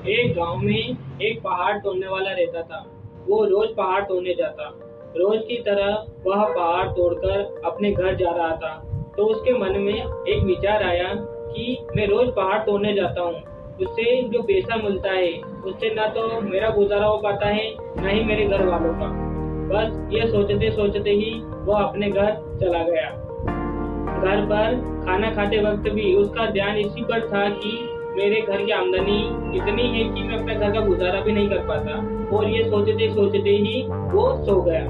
एक गांव में एक पहाड़ तोड़ने वाला रहता था। वो रोज पहाड़ तोड़ने जाता। रोज की तरह वह पहाड़ तोड़कर अपने घर जा रहा था। तो उसके मन में एक विचार आया कि मैं रोज पहाड़ तोड़ने जाता हूँ, उससे जो पैसा मिलता है उससे ना तो मेरा गुजारा हो पाता है, न ही मेरे घर वालों का। बस ये सोचते सोचते ही वह अपने घर चला गया। घर पर खाना खाते वक्त भी उसका ध्यान इसी पर था कि मेरे घर की आमदनी इतनी है कि मैं अपने घर का गुजारा भी नहीं कर पाता। और ये सोचते सोचते ही वो सो गया।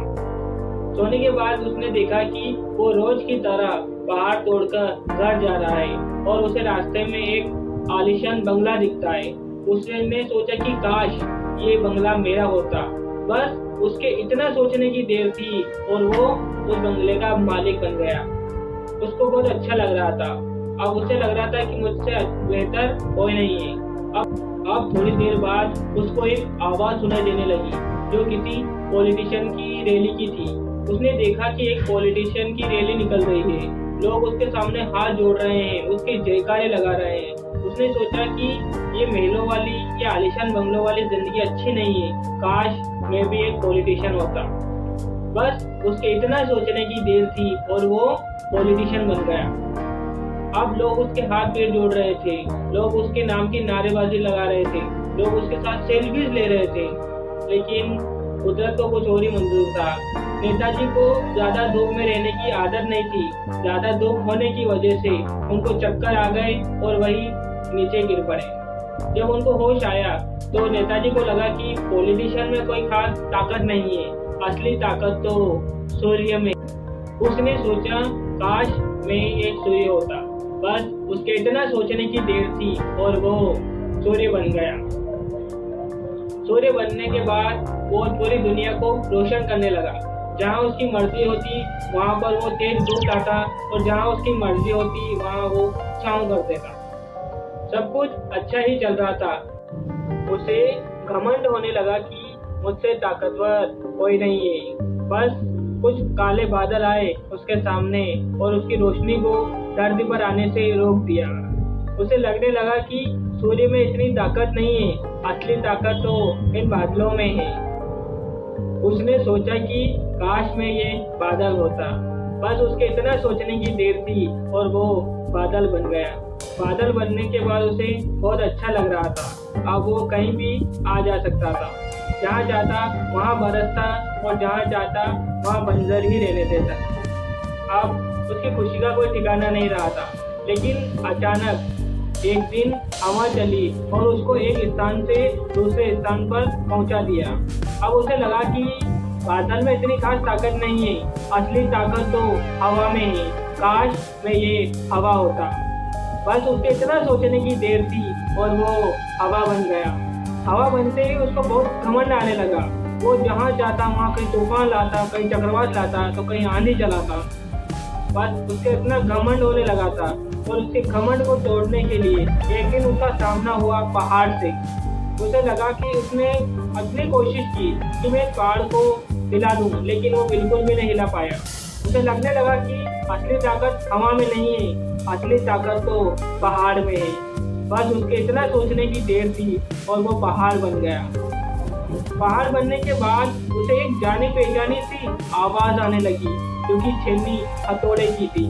सोने के बाद उसने देखा कि वो रोज की तरह पहाड़ तोड़कर घर जा रहा है और उसे रास्ते में एक आलीशान बंगला दिखता है। उसने सोचा कि काश ये बंगला मेरा होता। बस उसके इतना सोचने की देर थी और वो उस बंगले का मालिक बन गया। उसको बहुत अच्छा लग रहा था। अब उसे लग रहा था कि मुझसे बेहतर कोई नहीं है। अब थोड़ी देर बाद उसको एक आवाज सुनाई देने लगी जो किसी पॉलिटिशियन की रैली की थी। उसने देखा कि एक पॉलिटिशियन की रैली निकल रही है। लोग उसके सामने हाथ जोड़ रहे हैं, उसके जयकारे लगा रहे हैं। उसने सोचा कि ये महलों वाली, ये आलीशान बंगलों वाली जिंदगी अच्छी नहीं है, काश मैं भी एक पॉलिटिशियन होता। बस उसके इतना सोचने की देर थी और वो पॉलिटिशियन बन गया। अब लोग उसके हाथ पैर जोड़ रहे थे, लोग उसके नाम की नारेबाजी लगा रहे थे, लोग उसके साथ सेल्फीज ले रहे थे। लेकिन कुदरत को कुछ और ही मंजूर था। नेताजी को ज्यादा धूप में रहने की आदत नहीं थी। ज्यादा धूप होने की वजह से उनको चक्कर आ गए और वही नीचे गिर पड़े। जब उनको होश आया तो नेताजी को लगा कि पॉलिटिशियन में कोई खास ताकत नहीं है, असली ताकत तो सूर्य में। उसने सोचा काश मैं एक सूर्य होता। बस उसके इतना सोचने की देर थी और वो सूर्य बन गया। सूर्य बनने के बाद वो पूरी दुनिया को रोशन करने लगा। जहाँ उसकी मर्जी होती वहाँ पर वो तेज धूप लाता और जहाँ उसकी मर्जी होती वहाँ वो छाँव कर देता। सब कुछ अच्छा ही चल रहा था। उसे घमंड होने लगा कि मुझसे ताकतवर कोई नहीं है। बस कुछ काले बादल आए उसके सामने और उसकी रोशनी को धरती पर आने से रोक दिया। उसे लगने लगा कि सूर्य में इतनी ताकत नहीं है, असली ताकत तो इन बादलों में है। उसने सोचा कि काश में ये बादल होता। बस उसके इतना सोचने की देर थी और वो बादल बन गया। बादल बनने के बाद उसे बहुत अच्छा लग रहा था। अब वो कहीं भी आ जा सकता था, जहाँ चाहता वहाँ बरसता और जहाँ चाहता वहाँ बंजर ही रहने देता। अब उसकी खुशी का कोई ठिकाना नहीं रहा था। लेकिन अचानक एक दिन हवा चली और उसको एक स्थान से दूसरे स्थान पर पहुंचा दिया। अब उसे लगा कि बादल में इतनी खास ताकत नहीं है, असली ताकत तो हवा में है। काश मैं ये हवा होता। बस उसके इतना सोचने की देर थी और वो हवा बन गया। हवा बनते ही उसको बहुत घमंड आने लगा। वो जहाँ चाहता वहाँ कहीं तूफान लाता, कहीं चक्रवात लाता, तो कहीं आंधी चलाता। बस उसके इतना घमंड होने लगा था और उसके घमंड को तोड़ने के लिए एक दिन उसका सामना हुआ पहाड़ से। उसे लगा कि उसने अपनी कोशिश की कि मैं इस पहाड़ को हिला दूं, लेकिन वो बिल्कुल भी नहीं हिला पाया। उसे लगने लगा कि असली ताकत हवा में नहीं है, असली ताकत तो पहाड़ में है। बस उसके इतना सोचने की देर थी और वो पहाड़ बन गया। पहाड़ बनने के बाद उसे एक जानी पहचानी सी आवाज आने लगी जो कि छेनी हथौड़े की थी।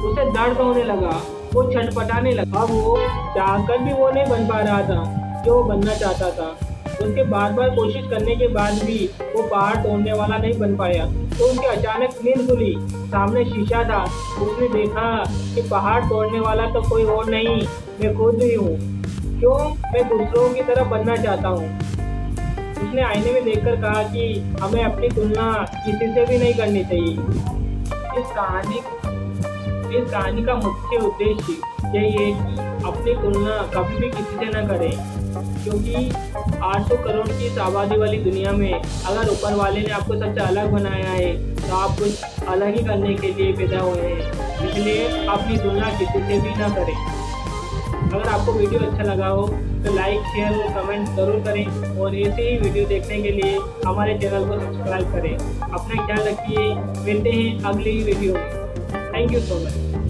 उसे दर्द होने लगा, वो छटपटाने लगा। अब वो चाहकर भी वो नहीं बन पा रहा था जो वो बनना चाहता था। उसके बार बार कोशिश करने के बाद भी वो पहाड़ तोड़ने वाला नहीं बन पाया। तो उनके अचानक नींद खुली। सामने शीशा था। उसने देखा कि पहाड़ तोड़ने वाला तो कोई और नहीं, मैं खुद ही हूँ। क्यों मैं दूसरों की तरह बनना चाहता हूँ। उसने आईने में देखकर कहा कि हमें अपनी तुलना किसी से भी नहीं करनी चाहिए। इस कहानी का मुख्य उद्देश्य यही है कि अपनी तुलना कभी भी किसी से न करें, क्योंकि 800 करोड़ की इस आबादी वाली दुनिया में अगर ऊपर वाले ने आपको सबसे अलग बनाया है तो आप कुछ अलग ही करने के लिए पैदा हुए हैं। इसलिए अपनी तुलना किसी से भी न करें। अगर आपको वीडियो अच्छा लगा हो तो लाइक, शेयर और कमेंट जरूर करें और ऐसे ही वीडियो देखने के लिए हमारे चैनल को सब्सक्राइब करें। अपना ख्याल रखिए। मिलते हैं अगली वीडियो में। Thank you so much.